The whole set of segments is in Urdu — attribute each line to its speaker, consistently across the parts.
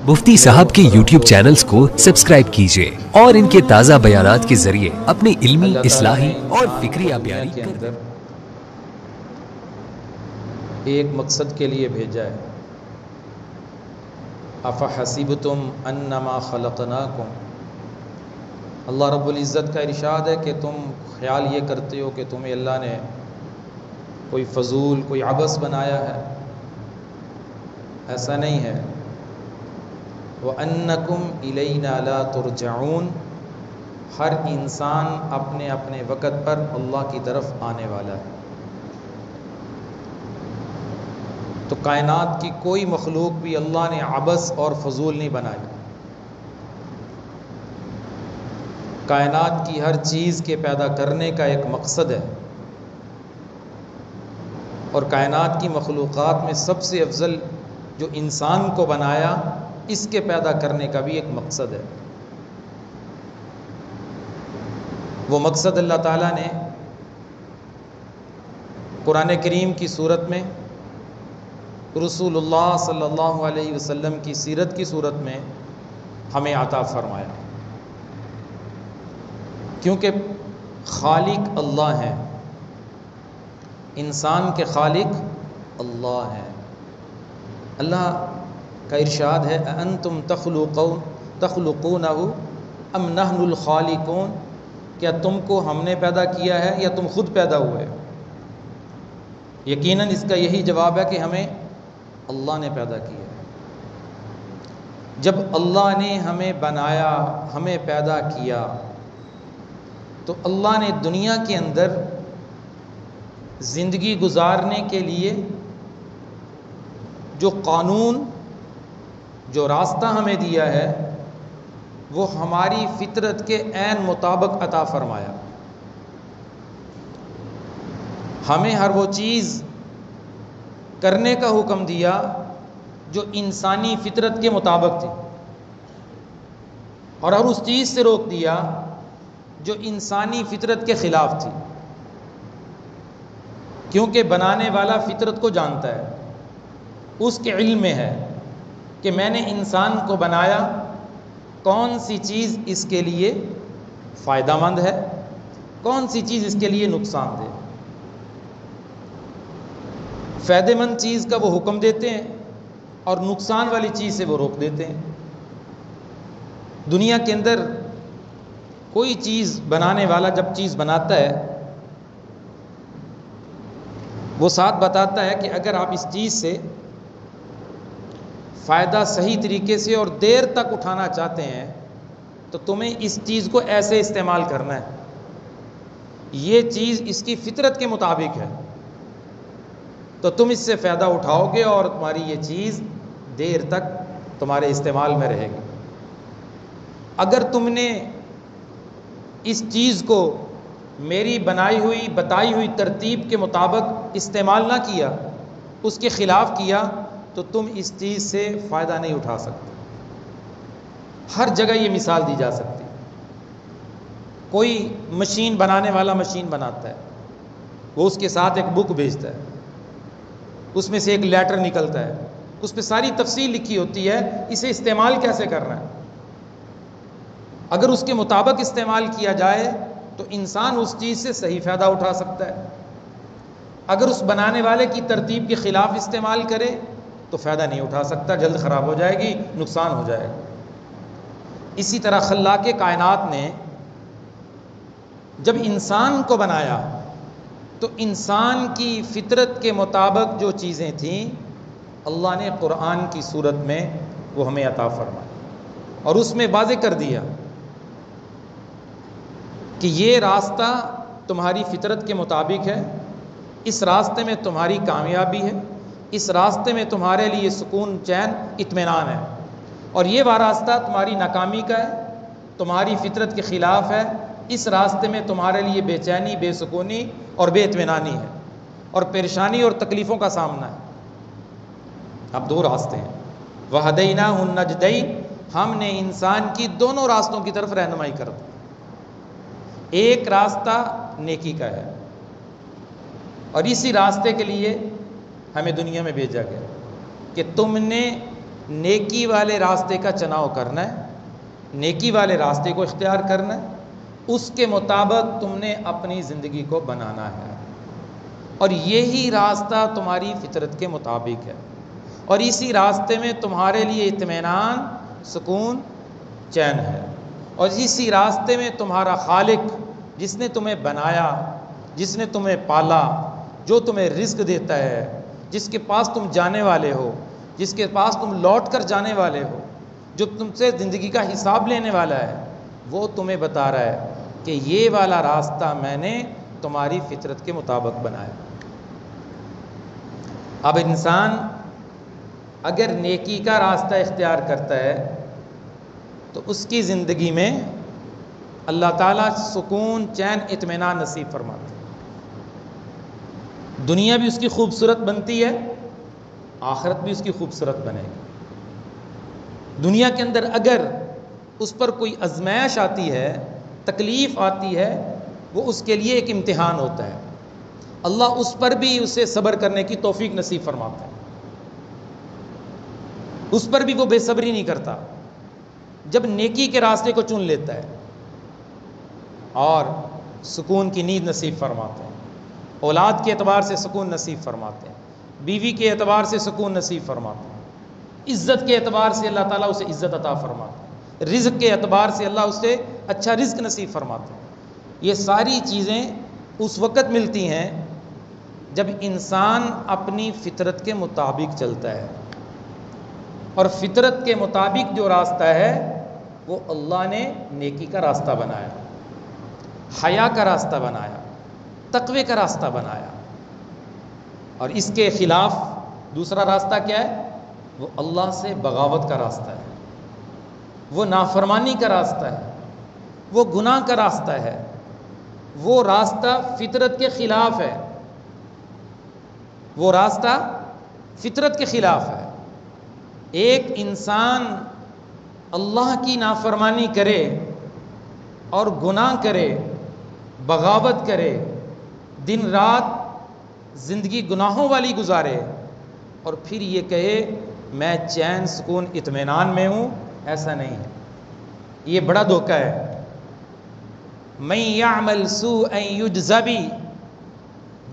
Speaker 1: مفتی صاحب کے یوٹیوب چینلز کو سبسکرائب کیجئے اور ان کے تازہ بیانات کے ذریعے اپنی علمی، اصلاحی اور فکری بیانی
Speaker 2: کے اندر ایک مقصد کے لیے بھیجا ہے۔ افحسبتم انما خلقناکم، اللہ رب العزت کا ارشاد ہے کہ تم خیال یہ کرتے ہو کہ تمہیں اللہ نے کوئی فضول، کوئی عبث بنایا ہے۔ ایسا نہیں ہے۔ وَأَنَّكُمْ إِلَيْنَا لَا تُرْجَعُونَ، ہر انسان اپنے اپنے وقت پر اللہ کی طرف آنے والا ہے۔ تو کائنات کی کوئی مخلوق بھی اللہ نے عبث اور فضول نہیں بنائی۔ کائنات کی ہر چیز کے پیدا کرنے کا ایک مقصد ہے، اور کائنات کی مخلوقات میں سب سے افضل جو انسان کو بنایا، اس کے پیدا کرنے کا بھی ایک مقصد ہے۔ وہ مقصد اللہ تعالیٰ نے قرآن کریم کی صورت میں، رسول اللہ صلی اللہ علیہ وسلم کی سیرت کی صورت میں ہمیں عطا فرمایا، کیونکہ خالق اللہ ہے، انسان کے خالق اللہ ہے۔ اللہ کا ارشاد ہے اَأَنْتُمْ تخلقونہ ام نحن الخالقون، کیا تم کو ہم نے پیدا کیا ہے یا تم خود پیدا ہوئے؟ یقیناً اس کا یہی جواب ہے کہ ہمیں اللہ نے پیدا کیا ہے۔ جب اللہ نے ہمیں بنایا، ہمیں پیدا کیا، تو اللہ نے دنیا کے اندر زندگی گزارنے کے لیے جو قانون، جو راستہ ہمیں دیا ہے، وہ ہماری فطرت کے عین مطابق عطا فرمایا۔ ہمیں ہر وہ چیز کرنے کا حکم دیا جو انسانی فطرت کے مطابق تھی، اور ہر اس چیز سے روک دیا جو انسانی فطرت کے خلاف تھی، کیونکہ بنانے والا فطرت کو جانتا ہے، اس کے علم میں ہے کہ میں نے انسان کو بنایا، کون سی چیز اس کے لیے فائدہ مند ہے، کون سی چیز اس کے لیے نقصان دہ۔ فائدہ مند چیز کا وہ حکم دیتے ہیں اور نقصان والی چیز سے وہ روک دیتے ہیں۔ دنیا کے اندر کوئی چیز بنانے والا جب چیز بناتا ہے، وہ ساتھ بتاتا ہے کہ اگر آپ اس چیز سے فائدہ صحیح طریقے سے اور دیر تک اٹھانا چاہتے ہیں تو تمہیں اس چیز کو ایسے استعمال کرنا ہے، یہ چیز اس کی فطرت کے مطابق ہے، تو تم اس سے فائدہ اٹھاؤ گے اور تمہاری یہ چیز دیر تک تمہارے استعمال میں رہے گی۔ اگر تم نے اس چیز کو میری بنائی ہوئی، بتائی ہوئی ترتیب کے مطابق استعمال نہ کیا، اس کے خلاف کیا، تو تم اس چیز سے فائدہ نہیں اٹھا سکتے۔ ہر جگہ یہ مثال دی جا سکتی۔ کوئی مشین بنانے والا مشین بناتا ہے، وہ اس کے ساتھ ایک بک بھیجتا ہے، اس میں سے ایک لیٹر نکلتا ہے، اس پہ ساری تفصیل لکھی ہوتی ہے، اسے استعمال کیسے کرنا ہے۔ اگر اس کے مطابق استعمال کیا جائے تو انسان اس چیز سے صحیح فائدہ اٹھا سکتا ہے، اگر اس بنانے والے کی ترتیب کے خلاف استعمال کرے تو فائدہ نہیں اٹھا سکتا، جلد خراب ہو جائے گی، نقصان ہو جائے گا۔ اسی طرح خلاق کائنات نے جب انسان کو بنایا تو انسان کی فطرت کے مطابق جو چیزیں تھیں، اللہ نے قرآن کی صورت میں وہ ہمیں عطا فرمائی، اور اس میں واضح کر دیا کہ یہ راستہ تمہاری فطرت کے مطابق ہے، اس راستے میں تمہاری کامیابی ہے، اس راستے میں تمہارے لیے سکون، چین، اطمینان ہے، اور یہ وہ راستہ تمہاری ناکامی کا ہے، تمہاری فطرت کے خلاف ہے، اس راستے میں تمہارے لیے بے چینی، بے سکونی اور بے اطمینانی ہے، اور پریشانی اور تکلیفوں کا سامنا ہے۔ اب دو راستے ہیں، وَهَدَيْنَاهُ النَّجْدَيْنِ، ہم نے انسان کی دونوں راستوں کی طرف رہنمائی کر دی۔ ایک راستہ نیکی کا ہے، اور اسی راستے کے لیے ہمیں دنیا میں بھیجا گیا کہ تم نے نیکی والے راستے کا چناؤ کرنا ہے، نیکی والے راستے کو اختیار کرنا ہے، اس کے مطابق تم نے اپنی زندگی کو بنانا ہے، اور یہی راستہ تمہاری فطرت کے مطابق ہے، اور اسی راستے میں تمہارے لیے اطمینان، سکون، چین ہے، اور اسی راستے میں تمہارا خالق جس نے تمہیں بنایا، جس نے تمہیں پالا، جو تمہیں رزق دیتا ہے، جس کے پاس تم جانے والے ہو، جس کے پاس تم لوٹ کر جانے والے ہو، جو تم سے زندگی کا حساب لینے والا ہے، وہ تمہیں بتا رہا ہے کہ یہ والا راستہ میں نے تمہاری فطرت کے مطابق بنایا۔ اب انسان اگر نیکی کا راستہ اختیار کرتا ہے تو اس کی زندگی میں اللہ تعالیٰ سکون، چین، اطمینان نصیب فرماتے ہیں، دنیا بھی اس کی خوبصورت بنتی ہے، آخرت بھی اس کی خوبصورت بنے گی۔ دنیا کے اندر اگر اس پر کوئی آزمائش آتی ہے، تکلیف آتی ہے، وہ اس کے لیے ایک امتحان ہوتا ہے، اللہ اس پر بھی اسے صبر کرنے کی توفیق نصیب فرماتا ہے، اس پر بھی وہ بے صبری نہیں کرتا، جب نیکی کے راستے کو چن لیتا ہے اور سکون کی نیند نصیب فرماتے ہیں، اولاد کے اعتبار سے سکون نصیب فرماتے ہیں، بیوی کے اعتبار سے سکون نصیب فرماتے ہیں، عزت کے اعتبار سے اللہ تعالیٰ اسے عزت عطا فرماتے ہیں، رزق کے اعتبار سے اللہ اسے اچھا رزق نصیب فرماتے ہیں۔ یہ ساری چیزیں اس وقت ملتی ہیں جب انسان اپنی فطرت کے مطابق چلتا ہے، اور فطرت کے مطابق جو راستہ ہے وہ اللہ نے نیکی کا راستہ بنایا، حیا کا راستہ بنایا، تقوی کا راستہ بنایا، اور اس کے خلاف دوسرا راستہ کیا ہے؟ وہ اللہ سے بغاوت کا راستہ ہے، وہ نافرمانی کا راستہ ہے، وہ گناہ کا راستہ ہے، وہ راستہ فطرت کے خلاف ہے، وہ راستہ فطرت کے خلاف ہے۔ ایک انسان اللہ کی نافرمانی کرے اور گناہ کرے، بغاوت کرے، دن رات زندگی گناہوں والی گزارے، اور پھر یہ کہے میں چین، سکون، اطمینان میں ہوں، ایسا نہیں ہے، یہ بڑا دھوکہ ہے۔ من یعمل سوءا یجز بہ،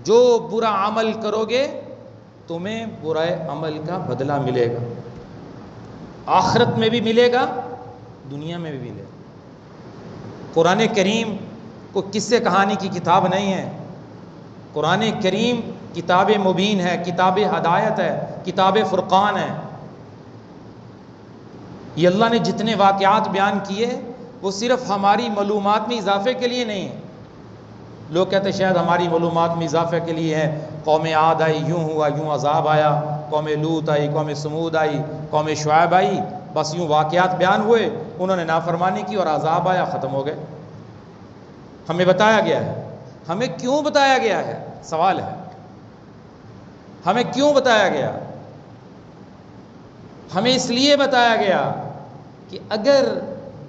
Speaker 2: جو برا عمل کرو گے تمہیں برے عمل کا بدلہ ملے گا، آخرت میں بھی ملے گا، دنیا میں بھی ملے گا۔ قرآن کریم کو قصے کہانی کی کتاب نہیں ہے، قرآن کریم کتاب مبین ہے، کتاب ہدایت ہے، کتاب فرقان ہے۔ یہ اللہ نے جتنے واقعات بیان کیے وہ صرف ہماری معلومات میں اضافے کے لیے نہیں ہیں۔ لوگ کہتے ہیں شاید ہماری معلومات میں اضافے کے لیے ہے، قوم عاد آئی، یوں ہوا، یوں عذاب آیا، قوم لوط آئی، قوم سمود آئی، قوم شعیب آئی، بس یوں واقعات بیان ہوئے، انہوں نے نافرمانی کی اور عذاب آیا، ختم ہو گئے۔ ہمیں بتایا گیا ہے، ہمیں کیوں بتایا گیا ہے؟ سوال ہے، ہمیں کیوں بتایا گیا؟ ہمیں اس لیے بتایا گیا کہ اگر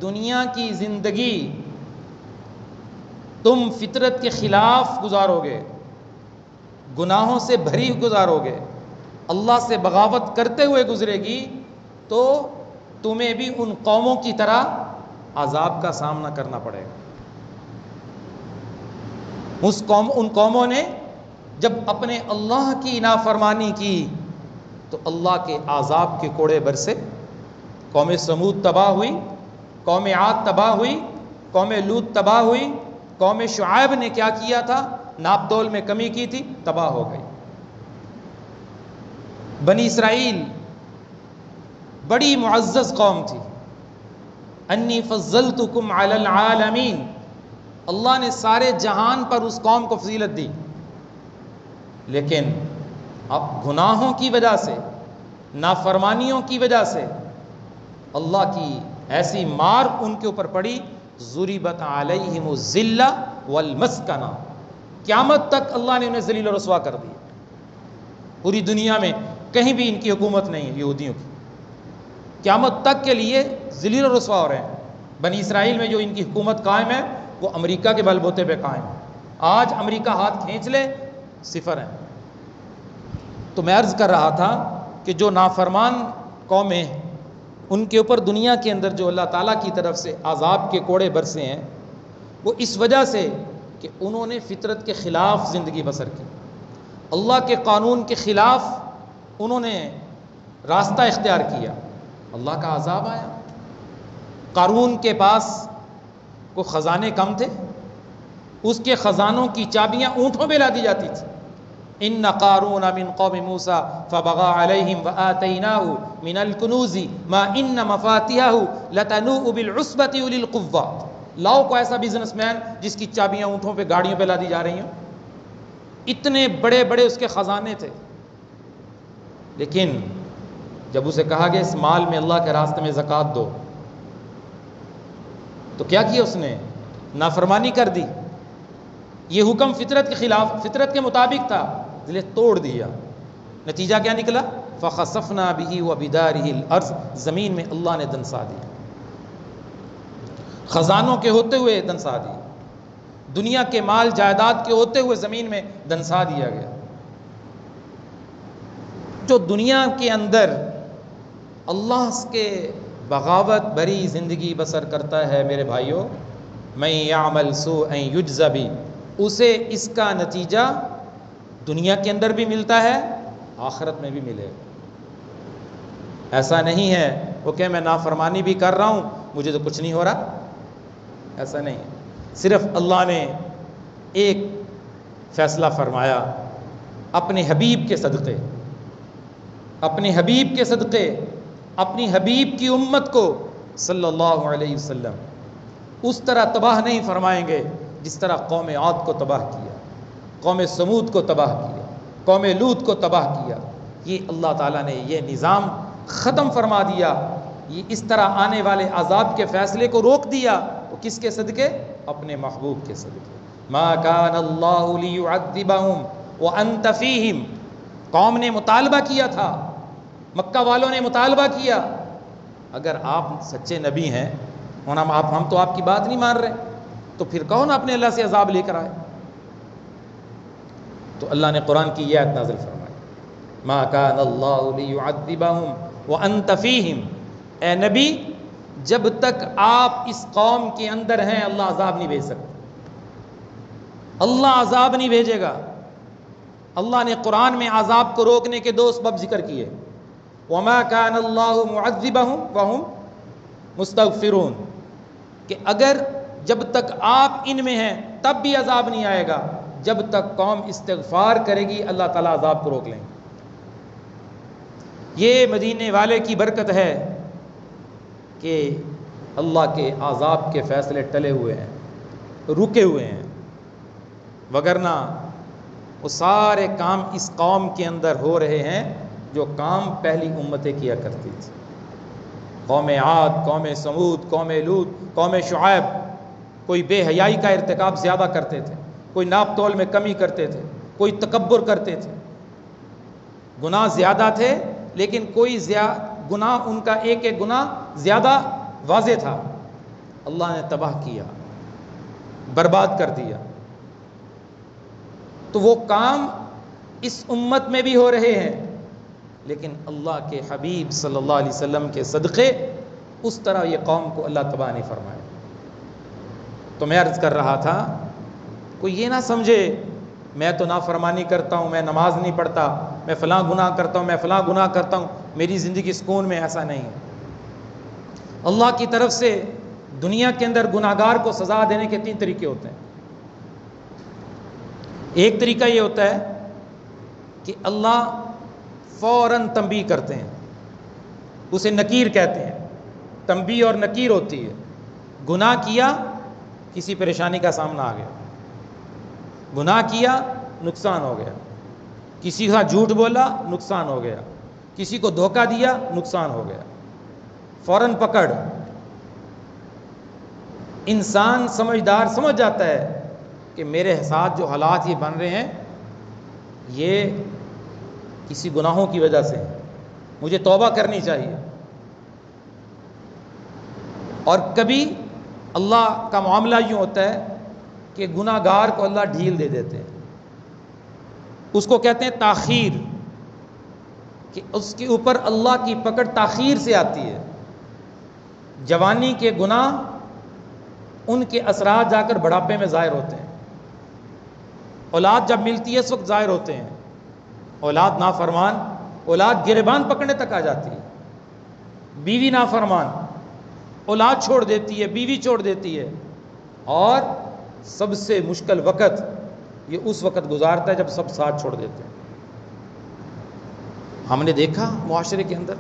Speaker 2: دنیا کی زندگی تم فطرت کے خلاف گزارو گے، گناہوں سے بھری گزارو گے، اللہ سے بغاوت کرتے ہوئے گزرے گی، تو تمہیں بھی ان قوموں کی طرح عذاب کا سامنا کرنا پڑے گا۔ ان قوموں نے جب اپنے اللہ کی نافرمانی کی تو اللہ کے عذاب کے کوڑے برسے، قوم سمود تباہ ہوئی، قوم عاد تباہ ہوئی، قوم لوط تباہ ہوئی، قوم شعیب نے کیا کیا تھا؟ ناپ تول میں کمی کی تھی، تباہ ہو گئی۔ بنی اسرائیل بڑی معزز قوم تھی، انی فضلتکم علی العالمین، اللہ نے سارے جہان پر اس قوم کو فضیلت دی، لیکن اب گناہوں کی وجہ سے، نافرمانیوں کی وجہ سے اللہ کی ایسی مار ان کے اوپر پڑی، ضربت علیہم الذلہ والمسکنہ، قیامت تک اللہ نے انہیں ذلیل و رسوا کر دیا۔ پوری دنیا میں کہیں بھی ان کی حکومت نہیں ہے یہودیوں کی، قیامت تک کے لیے ذلیل و رسوا ہو رہے ہیں۔ بنی اسرائیل میں جو ان کی حکومت قائم ہے وہ امریکہ کے بل بوتے پہ قائم ہے، آج امریکہ ہاتھ کھینچ لے صفر ہے۔ تو میں عرض کر رہا تھا کہ جو نافرمان قومیں ان کے اوپر دنیا کے اندر جو اللہ تعالیٰ کی طرف سے عذاب کے کوڑے برسے ہیں وہ اس وجہ سے کہ انہوں نے فطرت کے خلاف زندگی بسر کی، اللہ کے قانون کے خلاف انہوں نے راستہ اختیار کیا، اللہ کا عذاب آیا۔ قارون کے پاس کو خزانے کم تھے، اس کے خزانوں کی چابیاں اونٹوں پہ لا دی جاتی تھی۔ ان قارون من قوم موسیٰ فبغى علیہم وآتیناہ من الکنوز ما ان مفاتیحہ لتنوء بالعصبۃ اولی القوہ۔ لاؤ کو ایسا بزنس مین جس کی چابیاں اونٹوں پہ گاڑیوں پہ لا دی جا رہی ہیں، اتنے بڑے بڑے اس کے خزانے تھے، لیکن جب اسے کہا گیا اس مال میں اللہ کے راستے میں زکوٰۃ دو تو کیا کیا اس نے؟ نافرمانی کر دی۔ یہ حکم فطرت کے خلاف، فطرت کے مطابق تھا، اس لیے توڑ دیا۔ نتیجہ کیا نکلا؟ فخسفنا به وبداره الارض، زمین میں اللہ نے دنسا دیا، خزانوں کے ہوتے ہوئے دنسا دیا، دنیا کے مال جائیداد کے ہوتے ہوئے زمین میں دنسا دیا گیا۔ جو دنیا کے اندر اللہ کے بغاوت بھری زندگی بسر کرتا ہے میرے بھائیوں، من یعمل سوءا یجز بہ، اسے اس کا نتیجہ دنیا کے اندر بھی ملتا ہے، آخرت میں بھی ملے گا۔ ایسا نہیں ہے وہ کہ میں نافرمانی بھی کر رہا ہوں مجھے تو کچھ نہیں ہو رہا، ایسا نہیں ہے۔ صرف اللہ نے ایک فیصلہ فرمایا اپنے حبیب کے صدقے، اپنے حبیب کے صدقے، اپنی حبیب کی امت کو صلی اللہ علیہ وسلم اس طرح تباہ نہیں فرمائیں گے جس طرح قوم عاد کو تباہ کیا، قوم سمود کو تباہ کیا، قوم لوط کو تباہ کیا۔ یہ اللہ تعالیٰ نے یہ نظام ختم فرما دیا، یہ اس طرح آنے والے عذاب کے فیصلے کو روک دیا۔ وہ کس کے صدقے؟ اپنے محبوب کے صدقے۔ ما کان اللہ لیعذبہم وانت فیہم، قوم نے مطالبہ کیا تھا، مکہ والوں نے مطالبہ کیا، اگر آپ سچے نبی ہیں اور ہم تو آپ کی بات نہیں مان رہے تو پھر کون اپنے اللہ سے عذاب لے کر آئے؟ تو اللہ نے قرآن کی یہ آیت نازل فرمائی، ما کان اللہ لیعذبہم وانت فیہم، اے نبی جب تک آپ اس قوم کے اندر ہیں اللہ عذاب نہیں بھیج سکتا، اللہ عذاب نہیں بھیجے گا۔ اللہ نے قرآن میں عذاب کو روکنے کے دو سبب ذکر کیے، وما كان اللہ معذبہم وہم مستغفرون، کہ اگر جب تک آپ ان میں ہیں تب بھی عذاب نہیں آئے گا، جب تک قوم استغفار کرے گی اللہ تعالیٰ عذاب کو روک لیں گے۔ یہ مدینے والے کی برکت ہے کہ اللہ کے عذاب کے فیصلے ٹلے ہوئے ہیں، رکے ہوئے ہیں، وگرنہ وہ سارے کام اس قوم کے اندر ہو رہے ہیں جو کام پہلی امتیں کیا کرتی تھی۔ قوم عاد، قوم سمود، قوم لوط، قوم شعیب، کوئی بے حیائی کا ارتکاب زیادہ کرتے تھے، کوئی ناپ تول میں کمی کرتے تھے، کوئی تکبر کرتے تھے، گناہ زیادہ تھے لیکن کوئی گناہ ان کا ایک ایک گناہ زیادہ واضح تھا، اللہ نے تباہ کیا، برباد کر دیا۔ تو وہ کام اس امت میں بھی ہو رہے ہیں، لیکن اللہ کے حبیب صلی اللہ علیہ وسلم کے صدقے اس طرح یہ قوم کو اللہ تباہ نہیں فرمائے۔ تو میں عرض کر رہا تھا کوئی یہ نہ سمجھے میں تو نافرمانی کرتا ہوں، میں نماز نہیں پڑھتا، میں فلاں گناہ کرتا ہوں، میں فلاں گناہ کرتا ہوں، میری زندگی سکون میں، ایسا نہیں ہے۔ اللہ کی طرف سے دنیا کے اندر گناہگار کو سزا دینے کے 3 طریقے ہوتے ہیں۔ ایک طریقہ یہ ہوتا ہے کہ اللہ فوراً تنبیہ کرتے ہیں، اسے نکیر کہتے ہیں، تنبیہ اور نکیر ہوتی ہے۔ گناہ کیا، کسی پریشانی کا سامنا آ گیا، گناہ کیا نقصان ہو گیا، کسی کا جھوٹ بولا نقصان ہو گیا، کسی کو دھوکہ دیا نقصان ہو گیا، فوراً پکڑ۔ انسان سمجھدار سمجھ جاتا ہے کہ میرے ساتھ جو حالات یہ بن رہے ہیں یہ کسی گناہوں کی وجہ سے مجھے توبہ کرنی چاہیے۔ اور کبھی اللہ کا معاملہ یوں ہوتا ہے کہ گناہ گار کو اللہ ڈھیل دے دیتے ہیں، اس کو کہتے ہیں تاخیر، کہ اس کے اوپر اللہ کی پکڑ تاخیر سے آتی ہے۔ جوانی کے گناہ ان کے اثرات جا کر بڑھاپے میں ظاہر ہوتے ہیں. اولاد جب ملتی ہے اس وقت ظاہر ہوتے ہیں. اولاد نافرمان، اولاد گریبان پکڑنے تک آ جاتی ہے. بیوی نافرمان، اولاد چھوڑ دیتی ہے، بیوی چھوڑ دیتی ہے. اور سب سے مشکل وقت یہ اس وقت گزارتا ہے جب سب ساتھ چھوڑ دیتے ہیں. ہم نے دیکھا معاشرے کے اندر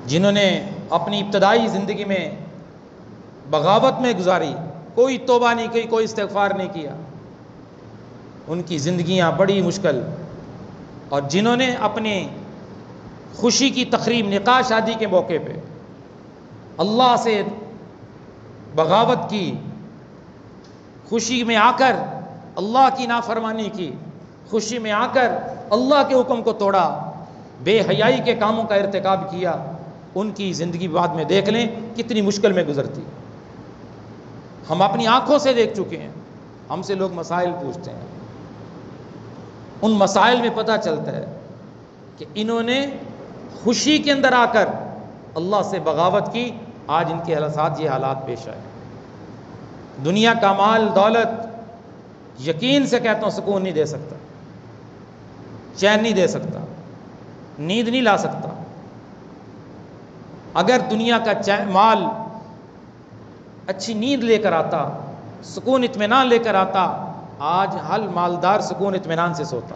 Speaker 2: جنہوں نے اپنی ابتدائی زندگی میں بغاوت میں گزاری، کوئی توبہ نہیں کی، کوئی استغفار نہیں کیا، ان کی زندگیاں بڑی مشکل. اور جنہوں نے اپنی خوشی کی تقریب، نکاح شادی کے موقع پہ اللہ سے بغاوت کی، خوشی میں آ کر اللہ کی نافرمانی کی، خوشی میں آ کر اللہ کے حکم کو توڑا، بے حیائی کے کاموں کا ارتکاب کیا، ان کی زندگی بعد میں دیکھ لیں کتنی مشکل میں گزرتی. ہم اپنی آنکھوں سے دیکھ چکے ہیں. ہم سے لوگ مسائل پوچھتے ہیں، ان مسائل میں پتہ چلتا ہے کہ انہوں نے خوشی کے اندر آ کر اللہ سے بغاوت کی، آج ان کے ساتھ یہ حالات پیش آئے. دنیا کا مال دولت یقین سے کہتا ہوں سکون نہیں دے سکتا، چین نہیں دے سکتا، نیند نہیں لا سکتا. اگر دنیا کا مال اچھی نیند لے کر آتا، سکون اطمینان لے کر آتا، آج ہر مالدار سکون اطمینان سے سوتا.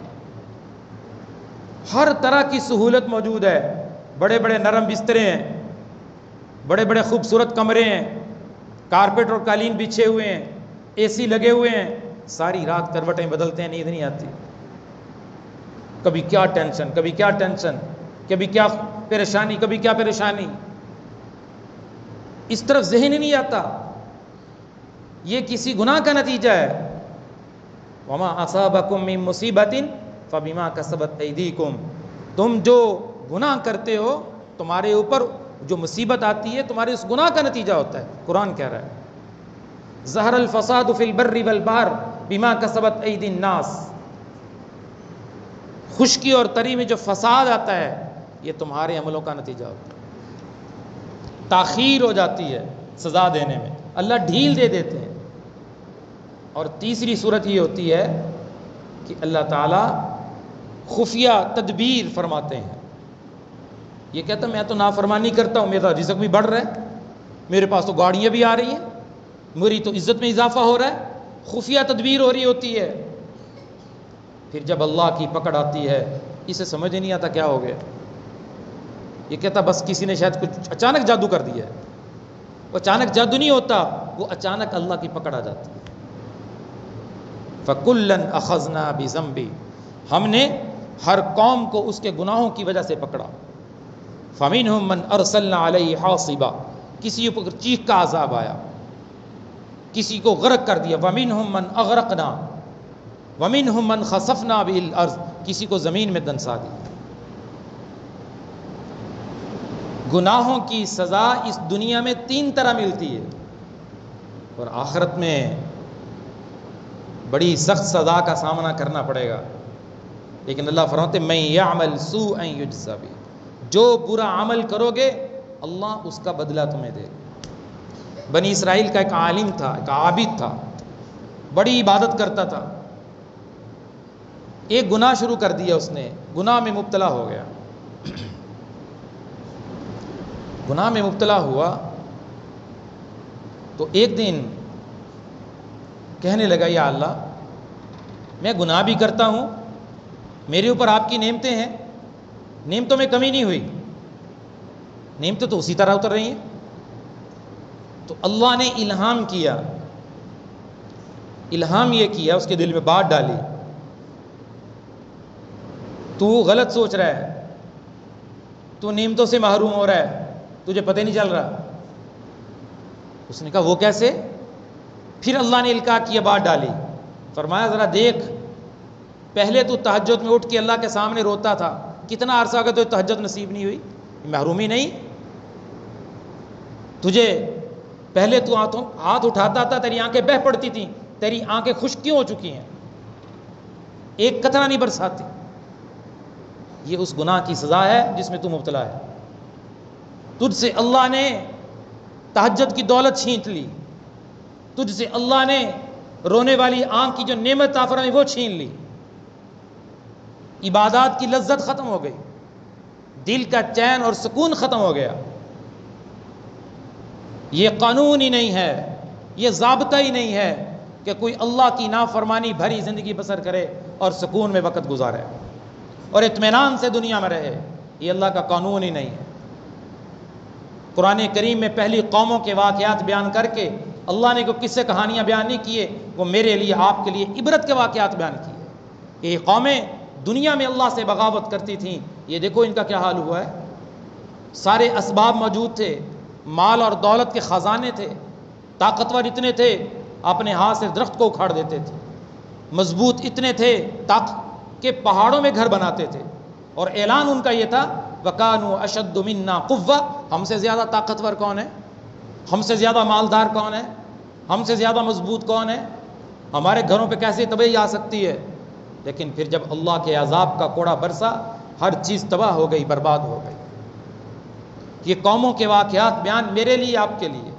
Speaker 2: ہر طرح کی سہولت موجود ہے، بڑے بڑے نرم بسترے ہیں، بڑے بڑے خوبصورت کمرے ہیں، کارپیٹ اور قالین بچھے ہوئے ہیں، اے سی لگے ہوئے ہیں، ساری رات کروٹیں بدلتے ہیں، نیند نہیں آتی. کبھی کیا ٹینشن، کبھی کیا ٹینشن، کبھی کیا پریشانی، کبھی کیا پریشانی، اس طرف ذہن ہی نہیں آتا. یہ کسی گناہ کا نتیجہ ہے. وما اصابکم من مصیبت فبما کسبت ایدیکم، تم جو گناہ کرتے ہو تمہارے اوپر جو مصیبت آتی ہے تمہارے اس گناہ کا نتیجہ ہوتا ہے. قرآن کہہ رہا ہے ظہر الفساد فی البر والبحر بما کسبت ایدی الناس، خشکی اور تری میں جو فساد آتا ہے یہ تمہارے عملوں کا نتیجہ ہوتا ہے. تاخیر ہو جاتی ہے سزا دینے میں، اللہ ڈھیل دے دیتے ہیں. اور تیسری صورت یہ ہوتی ہے کہ اللہ تعالیٰ خفیہ تدبیر فرماتے ہیں. یہ کہتا میں تو نافرمانی کرتا ہوں، میرا رزق بھی بڑھ رہا ہے، میرے پاس تو گاڑیاں بھی آ رہی ہیں، میری تو عزت میں اضافہ ہو رہا ہے. خفیہ تدبیر ہو رہی ہوتی ہے. پھر جب اللہ کی پکڑ آتی ہے اسے سمجھ نہیں آتا کیا ہو گیا. یہ کہتا بس کسی نے شاید کچھ اچانک جادو کر دیا ہے. وہ اچانک جادو نہیں ہوتا، وہ اچانک اللہ کی پکڑ آ جاتی ہے. فَكُلًّا أَخَذْنَا بِذَنبِهِ، ہم نے ہر قوم کو اس کے گناہوں کی وجہ سے پکڑا. فَمِنْهُمْ مَنْ أَرْسَلْنَا عَلَيْهِ حَاصِبًا، کسی پر چیخ کا عذاب آیا، کسی کو غرق کر دیا. وَمِنْهُمْ مَنْ أَغْرَقْنَا وَمِنْهُمْ مَنْ خَسَفْنَا بِهِ الْأَرْضِ، کسی کو زمین میں دنسا دیا. گناہوں کی سزا اس دنیا میں 3 طرح ملتی ہے، اور آخرت میں بڑی سخت سزا کا سامنا کرنا پڑے گا. لیکن اللہ فرماتے من یعمل سوءا یجزی بہ، جو برا عمل کرو گے اللہ اس کا بدلہ تمہیں دے گا. بنی اسرائیل کا ایک عالم تھا، ایک عابد تھا، بڑی عبادت کرتا تھا. ایک گناہ شروع کر دیا اس نے، گناہ میں مبتلا ہو گیا. گناہ میں مبتلا ہوا تو ایک دن کہنے لگا یا اللہ میں گناہ بھی کرتا ہوں، میرے اوپر آپ کی نعمتیں ہیں، نعمتوں میں کمی نہیں ہوئی، نعمتیں تو اسی طرح اتر رہی ہیں. تو اللہ نے الہام کیا، الہام یہ کیا، اس کے دل میں بات ڈالی تو غلط سوچ رہا ہے، تو نعمتوں سے محروم ہو رہا ہے، تجھے پتہ نہیں چل رہا. اس نے کہا وہ کیسے؟ پھر اللہ نے القاء کیا، بات ڈالی، فرمایا ذرا دیکھ پہلے تو تہجد میں اٹھ کے اللہ کے سامنے روتا تھا، کتنا عرصہ ہو گیا تو تہجد نصیب نہیں ہوئی، محرومی نہیں؟ تجھے پہلے تو ہاتھ اٹھاتا تھا تیری آنکھیں بہہ پڑتی تھیں، تیری آنکھیں خشک کیوں ہو چکی ہیں، ایک قطرہ نہیں برساتی. یہ اس گناہ کی سزا ہے جس میں تو مبتلا ہے. تجھ سے اللہ نے تہجد کی دولت چھین لی، تجھ سے اللہ نے رونے والی آنکھ کی جو نعمت عطا فرمائی وہ چھین لی، عبادات کی لذت ختم ہو گئی، دل کا چین اور سکون ختم ہو گیا۔ یہ قانون ہی نہیں ہے، یہ ضابطہ ہی نہیں ہے کہ کوئی اللہ کی نافرمانی بھری زندگی بسر کرے اور سکون میں وقت گزارے اور اطمینان سے دنیا میں رہے۔ یہ اللہ کا قانون ہی نہیں ہے۔ قرآن کریم میں پہلی قوموں کے واقعات بیان کر کے اللہ نے کوئی قصے کہانیاں بیان نہیں کیے، وہ میرے لیے آپ کے لیے عبرت کے واقعات بیان کیے کہ یہ قومیں دنیا میں اللہ سے بغاوت کرتی تھیں، یہ دیکھو ان کا کیا حال ہوا ہے۔ سارے اسباب موجود تھے، مال اور دولت کے خزانے تھے، طاقتور اتنے تھے اپنے ہاتھ سے درخت کو اکھاڑ دیتے تھے، مضبوط اتنے تھے کہ پہاڑوں میں گھر بناتے تھے، اور اعلان ان کا یہ تھا وَكَانُوا أَشَدُّ مِنَّا قُوَّةً، ہم سے زیادہ طاقتور کون ہے، ہم سے زیادہ مالدار کون ہے، ہم سے زیادہ مضبوط کون ہے، ہمارے گھروں پہ کیسے تباہی آ سکتی ہے۔ لیکن پھر جب اللہ کے عذاب کا کوڑا برسا، ہر چیز تباہ ہو گئی، برباد ہو گئی۔ یہ قوموں کے واقعات بیان میرے لیے، آپ کے لیے،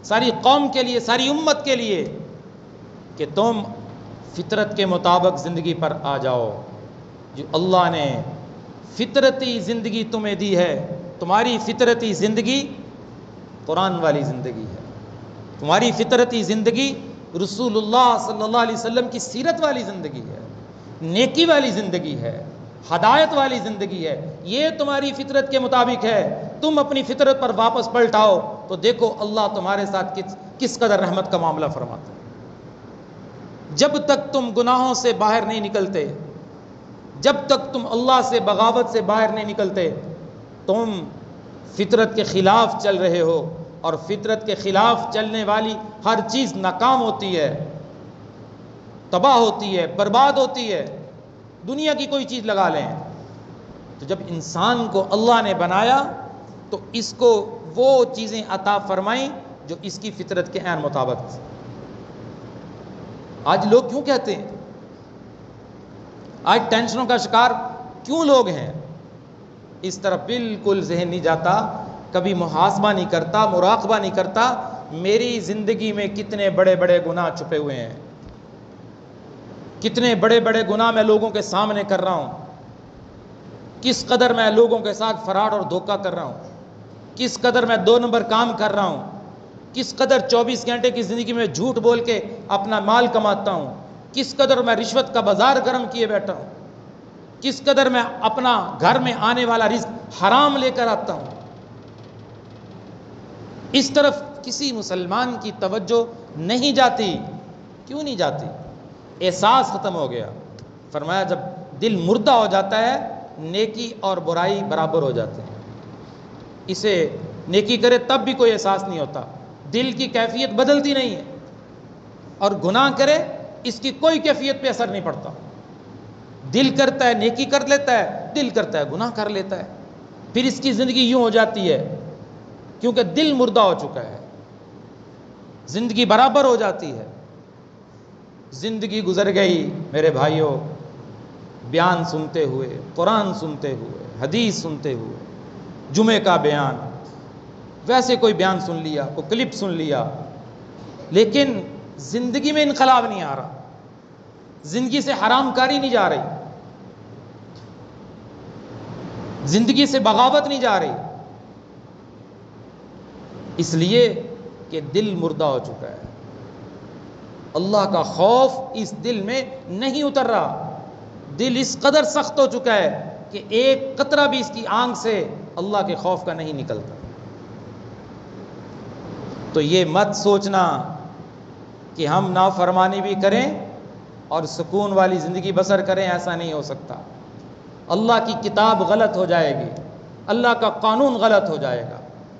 Speaker 2: ساری قوم کے لیے، ساری امت کے لیے، کہ تم فطرت کے مطابق زندگی پر آ جاؤ۔ جو اللہ نے فطرتی زندگی تمہیں دی ہے، تمہاری فطرتی زندگی قرآن والی زندگی ہے، تمہاری فطرتی زندگی رسول اللہ صلی اللہ علیہ وسلم کی سیرت والی زندگی ہے، نیکی والی زندگی ہے، ہدایت والی زندگی ہے۔ یہ تمہاری فطرت کے مطابق ہے۔ تم اپنی فطرت پر واپس پلٹ آؤ تو دیکھو اللہ تمہارے ساتھ کس قدر رحمت کا معاملہ فرماتا ہے۔ جب تک تم گناہوں سے باہر نہیں نکلتے، جب تک تم اللہ سے بغاوت سے باہر نہیں نکلتے، تم فطرت کے خلاف چل رہے ہو، اور فطرت کے خلاف چلنے والی ہر چیز ناکام ہوتی ہے، تباہ ہوتی ہے، برباد ہوتی ہے۔ دنیا کی کوئی چیز لگا لیں، تو جب انسان کو اللہ نے بنایا تو اس کو وہ چیزیں عطا فرمائیں جو اس کی فطرت کے عین مطابق تھی۔ آج لوگ کیوں کہتے ہیں، آج ٹینشنوں کا شکار کیوں لوگ ہیں؟ اس طرح بالکل ذہن نہیں جاتا، کبھی محاسبہ نہیں کرتا، مراقبہ نہیں کرتا میری زندگی میں کتنے بڑے بڑے گناہ چھپے ہوئے ہیں، کتنے بڑے بڑے گناہ میں لوگوں کے سامنے کر رہا ہوں، کس قدر میں لوگوں کے ساتھ فراڈ اور دھوکہ کر رہا ہوں، کس قدر میں 2 نمبر کام کر رہا ہوں، کس قدر 24 گھنٹے کی زندگی میں جھوٹ بول کے اپنا مال کماتا ہوں، کس قدر میں رشوت کا بازار گرم کیے بیٹھا ہوں، کس قدر میں اپنا گھر میں آنے والا رزق حرام لے کر آتا ہوں۔ اس طرف کسی مسلمان کی توجہ نہیں جاتی۔ کیوں نہیں جاتی؟ احساس ختم ہو گیا۔ فرمایا جب دل مردہ ہو جاتا ہے، نیکی اور برائی برابر ہو جاتے ہیں۔ اسے نیکی کرے تب بھی کوئی احساس نہیں ہوتا، دل کی کیفیت بدلتی نہیں ہے، اور گناہ کرے اس کی کوئی کیفیت پہ اثر نہیں پڑتا۔ دل کرتا ہے نیکی کر لیتا ہے، دل کرتا ہے گناہ کر لیتا ہے، پھر اس کی زندگی یوں ہو جاتی ہے کیونکہ دل مردہ ہو چکا ہے، زندگی برابر ہو جاتی ہے۔ زندگی گزر گئی میرے بھائیوں، بیان سنتے ہوئے، قرآن سنتے ہوئے، حدیث سنتے ہوئے، جمعے کا بیان، ویسے کوئی بیان سن لیا، کوئی کلپ سن لیا، لیکن زندگی میں انقلاب نہیں آ رہا، زندگی سے حرام کاری نہیں جا رہی، زندگی سے بغاوت نہیں جا رہی، اس لیے کہ دل مردہ ہو چکا ہے۔ اللہ کا خوف اس دل میں نہیں اتر رہا، دل اس قدر سخت ہو چکا ہے کہ ایک قطرہ بھی اس کی آنکھ سے اللہ کے خوف کا نہیں نکلتا۔ تو یہ مت سوچنا کہ ہم نافرمانی بھی کریں اور سکون والی زندگی بسر کریں، ایسا نہیں ہو سکتا۔ اللہ کی کتاب غلط ہو جائے گی، اللہ کا قانون غلط ہو جائے گا،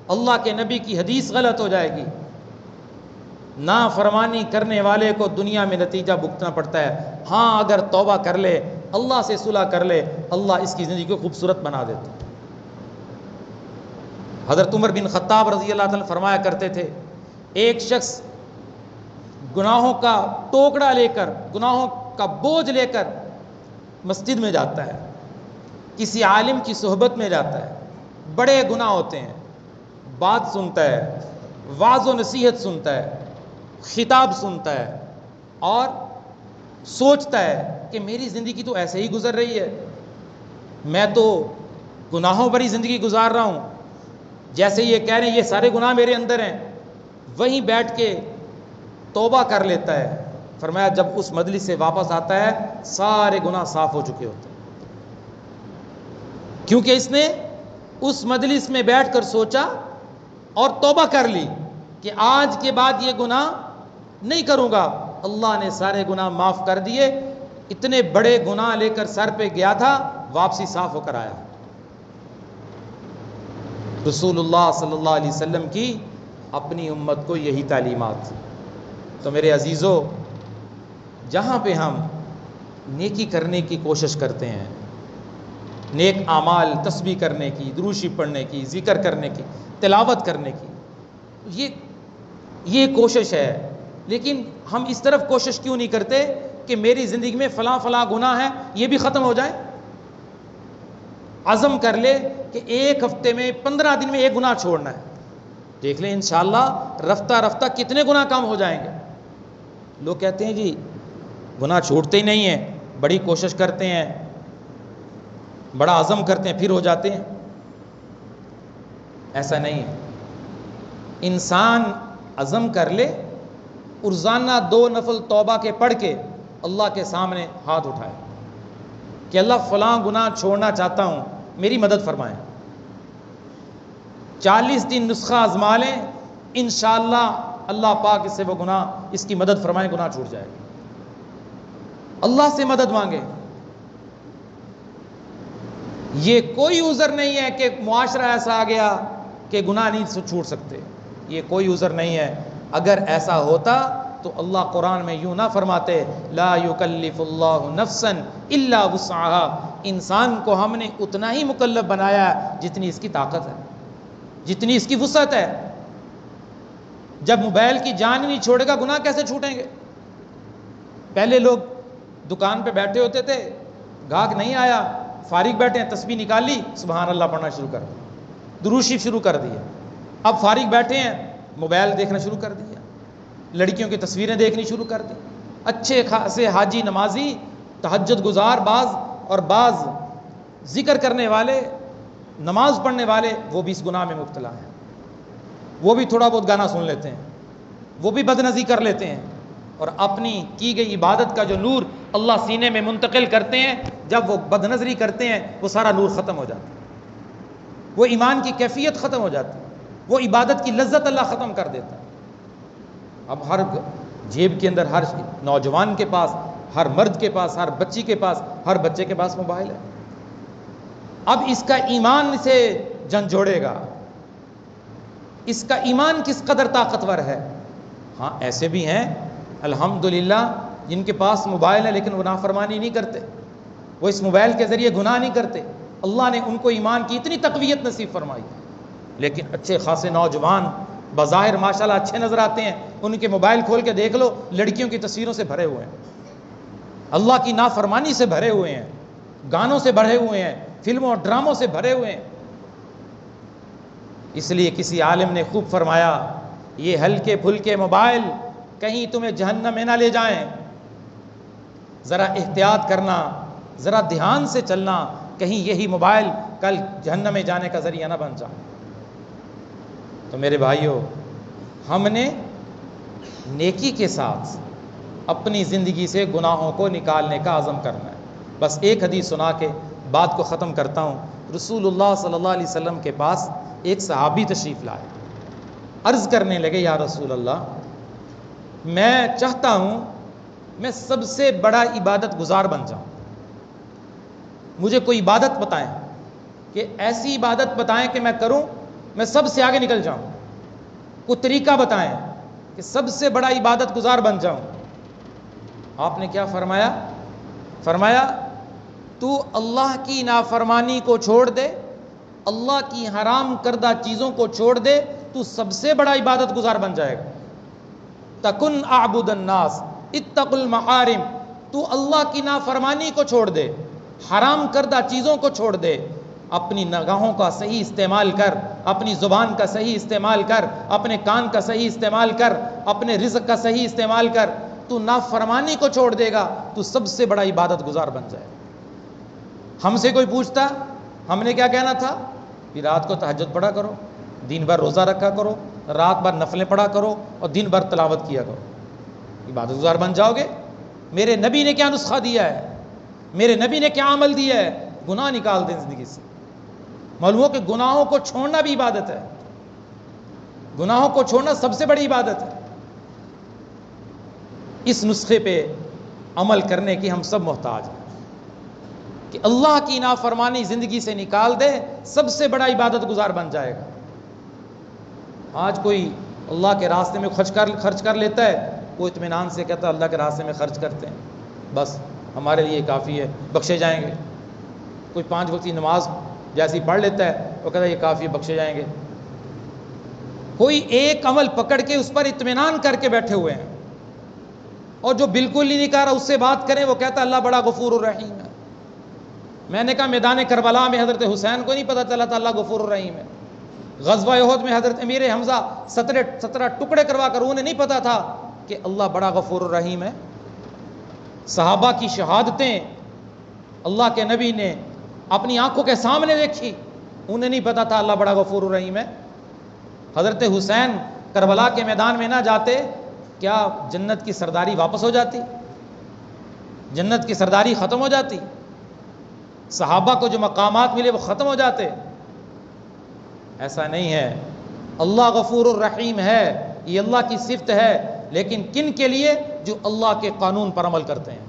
Speaker 2: اللہ کے نبی کی حدیث غلط ہو جائے گی۔ نافرمانی کرنے والے کو دنیا میں نتیجہ بھگتنا پڑتا ہے۔ ہاں اگر توبہ کر لے، اللہ سے صلح کر لے، اللہ اس کی زندگی کو خوبصورت بنا دیتا ہے۔ حضرت عمر بن خطاب رضی اللہ تعالیٰ فرمایا کرتے تھے، ایک شخص گناہوں کا ٹوکڑا لے کر، گناہوں کا بوجھ لے کر مسجد میں جاتا ہے، کسی عالم کی صحبت میں جاتا ہے، بڑے گناہ ہوتے ہیں، بات سنتا ہے، واعظ و نصیحت سنتا ہے، خطاب سنتا ہے اور سوچتا ہے کہ میری زندگی تو ایسے ہی گزر رہی ہے، میں تو گناہوں بھری زندگی گزار رہا ہوں، جیسے یہ کہہ رہے ہیں یہ سارے گناہ میرے اندر ہیں، وہیں بیٹھ کے توبہ کر لیتا ہے۔ فرمایا جب اس مجلس سے واپس آتا ہے سارے گناہ صاف ہو چکے ہوتے ہیں، کیونکہ اس نے اس مجلس میں بیٹھ کر سوچا اور توبہ کر لی کہ آج کے بعد یہ گناہ نہیں کروں گا۔ اللہ نے سارے گناہ معاف کر دیے، اتنے بڑے گناہ لے کر سر پہ گیا تھا، واپسی صاف ہو کر آیا۔ رسول اللہ صلی اللہ علیہ وسلم کی اپنی امت کو یہی تعلیمات۔ تو میرے عزیزو، جہاں پہ ہم نیکی کرنے کی کوشش کرتے ہیں، نیک اعمال تسبیح کرنے کی، دروشی پڑھنے کی، ذکر کرنے کی، تلاوت کرنے کی، یہ کوشش ہے، لیکن ہم اس طرف کوشش کیوں نہیں کرتے کہ میری زندگی میں فلاں فلاں گناہ ہے یہ بھی ختم ہو جائے؟ عزم کر لے کہ ایک ہفتے میں 15 دن میں ایک گناہ چھوڑنا ہے، دیکھ لیں انشاءاللہ رفتہ رفتہ کتنے گناہ کم ہو جائیں گے۔ لوگ کہتے ہیں جی گناہ چھوڑتے ہی نہیں ہیں، بڑی کوشش کرتے ہیں، بڑا عزم کرتے ہیں، پھر ہو جاتے ہیں۔ ایسا نہیں ہے، انسان عزم کر لے، روزانہ 2 نفل توبہ کے پڑھ کے اللہ کے سامنے ہاتھ اٹھائے کہ اللہ فلاں گناہ چھوڑنا چاہتا ہوں، میری مدد فرمائیں۔ 40 دن نسخہ آزما لیں، انشاءاللہ اللہ پاک اس سے وہ گناہ، اس کی مدد فرمائیں، گناہ چھوٹ جائے گا۔ اللہ سے مدد مانگے۔ یہ کوئی عذر نہیں ہے کہ معاشرہ ایسا آ گیا کہ گناہ نہیں چھوٹ سکتے، یہ کوئی عذر نہیں ہے۔ اگر ایسا ہوتا تو اللہ قرآن میں یوں نہ فرماتے لا یکلف اللہ نفسا الا وسعها، انسان کو ہم نے اتنا ہی مکلف بنایا ہے جتنی اس کی طاقت ہے، جتنی اس کی وسعت ہے۔ جب موبائل کی جان نہیں چھوڑے گا گناہ کیسے چھوٹیں گے؟ پہلے لوگ دکان پہ بیٹھے ہوتے تھے، گاہک نہیں آیا، فارغ بیٹھے ہیں، تسبیح نکال لی، سبحان اللہ پڑھنا شروع کر دیا، درود شریف شروع کر دیا۔ اب فارغ بیٹھے ہیں، موبائل دیکھنا شروع کر دیا، لڑکیوں کی تصویریں دیکھنی شروع کر دی۔ اچھے خاصے حاجی، نمازی، تہجد گزار بعض، اور بعض ذکر کرنے والے، نماز پڑھنے والے، وہ بھی اس گناہ میں مبتلا ہیں، وہ بھی تھوڑا بہت گانا سن لیتے ہیں، وہ بھی بدنظری کر لیتے ہیں، اور اپنی کی گئی عبادت کا جو نور اللہ سینے میں منتقل کرتے ہیں، جب وہ بدنظری کرتے ہیں وہ سارا نور ختم ہو جاتا ہے، وہ ایمان کی کیفیت ختم ہو جاتی ہے، وہ عبادت کی لذت اللہ ختم کر دیتا ہے۔ اب ہر جیب کے اندر، ہر نوجوان کے پاس، ہر مرد کے پاس، ہر بچی کے پاس، ہر بچے کے پاس موبائل ہے۔ اب اس کا ایمان سے جھنجھوڑے گا، اس کا ایمان کس قدر طاقتور ہے۔ ہاں ایسے بھی ہیں الحمدللہ جن کے پاس موبائل ہے لیکن وہ نافرمانی نہیں کرتے، وہ اس موبائل کے ذریعے گناہ نہیں کرتے، اللہ نے ان کو ایمان کی اتنی تقویت نصیب فرمائی۔ لیکن اچھے خاصے نوجوان بظاہر ماشاءاللہ اچھے نظر آتے ہیں، ان کے موبائل کھول کے دیکھ لو، لڑکیوں کی تصویروں سے بھرے ہوئے ہیں، اللہ کی نافرمانی سے بھرے ہوئے ہیں، گانوں سے بھرے ہوئے ہیں، فلموں اور ڈراموں سے بھرے ہوئے ہیں۔ اس لیے کسی عالم نے خوب فرمایا یہ ہلکے پھلکے موبائل کہیں تمہیں جہنم میں نہ لے جائیں، ذرا احتیاط کرنا، ذرا دھیان سے چلنا، کہیں یہی موبائل کل جہنم میں جانے کا ذریعہ نہ بن جائے۔ تو میرے بھائیوں، ہم نے نیکی کے ساتھ اپنی زندگی سے گناہوں کو نکالنے کا عزم کرنا ہے۔ بس ایک حدیث سنا کے بات کو ختم کرتا ہوں۔ رسول اللہ صلی اللہ علیہ وسلم کے پاس ایک صحابی تشریف لائے، عرض کرنے لگے یا رسول اللہ، میں چاہتا ہوں میں سب سے بڑا عبادت گزار بن جاؤں، مجھے کوئی عبادت بتائیں، کہ ایسی عبادت بتائیں کہ میں کروں میں سب سے آگے نکل جاؤں، کوئی طریقہ بتائیں کہ سب سے بڑا عبادت گزار بن جاؤں۔ آپ نے کیا فرمایا؟ فرمایا تو اللہ کی نافرمانی کو چھوڑ دے، اللہ کی حرام کردہ چیزوں کو چھوڑ دے، تو سب سے بڑا عبادت گزار بن جائے گا۔ تکن اعبد الناس اتق المحارم، تو اللہ کی نافرمانی کو چھوڑ دے، حرام کردہ چیزوں کو چھوڑ دے، اپنی نگاہوں کا صحیح استعمال کر، اپنی زبان کا صحیح استعمال کر، اپنے کان کا صحیح استعمال کر، اپنے رزق کا صحیح استعمال کر، تو نافرمانی کو چھوڑ دے گا، تو سب سے بڑا عبادت گزار بن جائے۔ ہم سے کوئی پوچھتا ہم نے کیا کہنا تھا کہ رات کو تہجد پڑھا کرو، دن بھر روزہ رکھا کرو، رات بھر نفلیں پڑھا کرو اور دن بھر تلاوت کیا کرو، عبادت گزار بن جاؤ گے۔ میرے نبی نے کیا نسخہ دیا ہے، میرے نبی نے کیا عمل دیا ہے؟ گناہ نکال دیں زندگی سے۔ معلوم ہو کہ گناہوں کو چھوڑنا بھی عبادت ہے، گناہوں کو چھوڑنا سب سے بڑی عبادت ہے۔ اس نسخے پہ عمل کرنے کی ہم سب محتاج ہیں کہ اللہ کی نافرمانی زندگی سے نکال دے، سب سے بڑا عبادت گزار بن جائے گا۔ آج کوئی اللہ کے راستے میں خرچ کر لیتا ہے، وہ اطمینان سے کہتا ہے اللہ کے راستے میں خرچ کرتے ہیں، بس ہمارے لیے کافی ہے، بخشے جائیں گے۔ کوئی 5 وقت کی نماز جیسی پڑھ لیتا ہے، وہ کہتا ہے یہ کافی ہے، بخشے جائیں گے۔ کوئی ایک عمل پکڑ کے اس پر اطمینان کر کے بیٹھے ہوئے ہیں، اور جو بالکل ہی نہیں کر رہا اس سے بات کریں، وہ کہتا ہے اللہ بڑا غفور الرحیم ہے۔ میں نے کہا میدان کربلا میں حضرت حسین کو نہیں پتا چلا تھا اللہ غفور الرحیم ہے، غزوہ احد میں حضرت امیر حمزہ 17 ٹکڑے کروا کر انہیں نہیں پتا تھا کہ اللہ بڑا غفور الرحیم ہے۔ صحابہ کی شہادتیں اللہ کے نبی نے اپنی آنکھوں کے سامنے دیکھی، انہیں نہیں پتا تھا اللہ بڑا غفور الرحیم ہے۔ حضرت حسین کربلا کے میدان میں نہ جاتے، کیا جنت کی سرداری واپس ہو جاتی؟ جنت کی سرداری ختم ہو جاتی؟ صحابہ کو جو مقامات ملے وہ ختم ہو جاتے؟ ایسا نہیں ہے۔ اللہ غفور الرحیم ہے، یہ اللہ کی صفت ہے، لیکن کن کے لیے؟ جو اللہ کے قانون پر عمل کرتے ہیں۔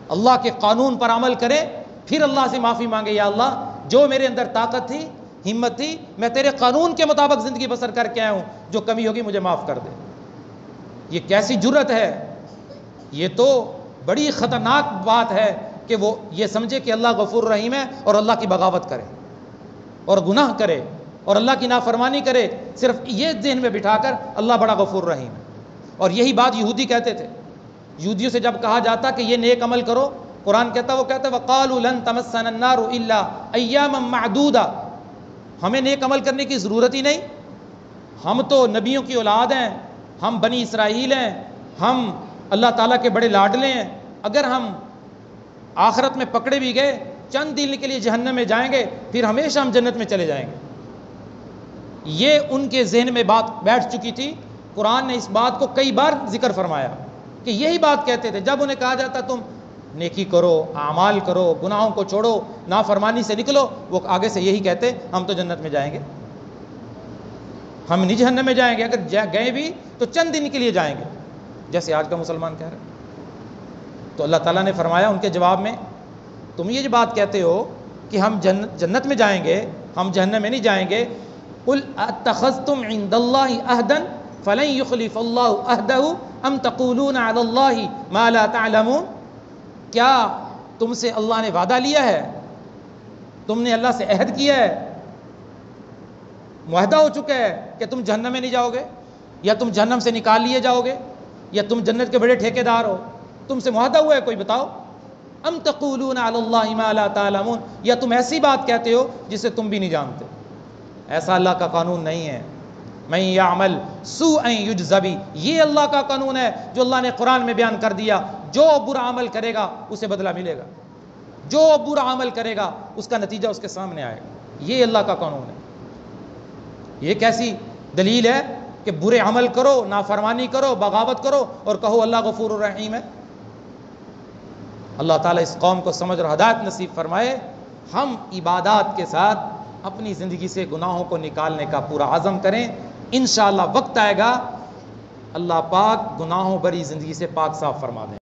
Speaker 2: اللہ کے قانون پر عمل کرے، پھر اللہ سے معافی مانگے، یا اللہ جو میرے اندر طاقت تھی، ہمت تھی، میں تیرے قانون کے مطابق زندگی بسر کر کے آیا ہوں، جو کمی ہوگی مجھے معاف کر دے۔ یہ کیسی جرت ہے؟ یہ تو بڑی خطرناک بات ہے کہ وہ یہ سمجھے کہ اللہ غفور الرحیم ہے اور اللہ کی بغاوت کرے اور گناہ کرے اور اللہ کی نافرمانی کرے، صرف یہ ذہن میں بٹھا کر اللہ بڑا غفور الرحیم ہے۔ اور یہی بات یہودی کہتے تھے۔ یہودیوں سے جب کہا جاتا کہ یہ نیک عمل کرو، قرآن کہتا وَقَالُوا لَن تَمَسَّنَا النَّارُ إِلَّا أَيَّامًا مَعْدُودًا، ہمیں نیک عمل کرنے کی ضرورت ہی نہیں، ہم تو نبیوں کی اولاد ہیں، ہم بنی اسرائیل ہیں، ہم اللہ تعالیٰ کے بڑے لاڈلے ہیں، اگر ہم آخرت میں پکڑے بھی گئے چند دن کے لیے جہنم میں جائیں گے، پھر ہمیشہ ہم جنت میں چلے جائیں گے۔ یہ ان کے ذہن میں بات بیٹھ چکی تھی۔ قرآن نے اس بات کو کئی بار ذکر فرمایا کہ یہی بات کہتے تھے۔ جب انہیں کہا جاتا تم نیکی کرو، اعمال کرو، گناہوں کو چھوڑو، نافرمانی سے نکلو، وہ آگے سے یہی کہتے ہم تو جنت میں جائیں گے، ہم نہیں جہنم میں جائیں گے، اگر گئے بھی تو چند دن کے لیے جائیں گے، جیسے آج کا مسلمان کہہ رہے ہیں۔ تو اللہ تعالیٰ نے فرمایا ان کے جواب میں، تم یہ جو بات کہتے ہو کہ ہم جنت میں جائیں گے، ہم جہنم میں نہیں جائیں گے، قُلْ أَتَّخَذْتُمْ عِنْدَ اللَّهِ عَهْدًا فَلَنْ يُخْلِفَ اللَّهُ عَهْدَهُ أَمْ تَقُولُونَ عَلَى اللَّهِ مَا لَا تَعْلَمُونَ، کیا تم سے اللہ نے وعدہ لیا ہے، تم نے اللہ سے عہد کیا ہے، معاہدہ ہو چکا ہے کہ تم جہنم میں نہیں جاؤ گے، یا تم جہنم سے نکال لیے جاؤ گے، یا تم جنت کے بڑے ٹھیکیدار ہو، تم سے معاہدہ ہوا ہے کوئی بتاؤ۔ ام تقولون علی اللہ ما لا تعلمون، یا تم ایسی بات کہتے ہو جسے تم بھی نہیں جانتے۔ ایسا اللہ کا قانون نہیں ہے۔ من یعمل سوءا یجز بہ، یہ اللہ کا قانون ہے جو اللہ نے قرآن میں بیان کر دیا۔ جو برا عمل کرے گا اسے بدلہ ملے گا، جو برا عمل کرے گا اس کا نتیجہ اس کے سامنے آئے گا، یہ اللہ کا قانون ہے۔ یہ کیسی دلیل ہے کہ برے عمل کرو، نافرمانی کرو، بغاوت کرو اور کہو اللہ غفور الرحیم ہے؟ اللہ تعالیٰ اس قوم کو سمجھ اور ہدایت نصیب فرمائے۔ ہم عبادات کے ساتھ اپنی زندگی سے گناہوں کو نکالنے کا پورا عزم کریں، انشاءاللہ وقت آئے گا اللہ پاک گناہوں بری زندگی سے پاک صاف فرما دیں۔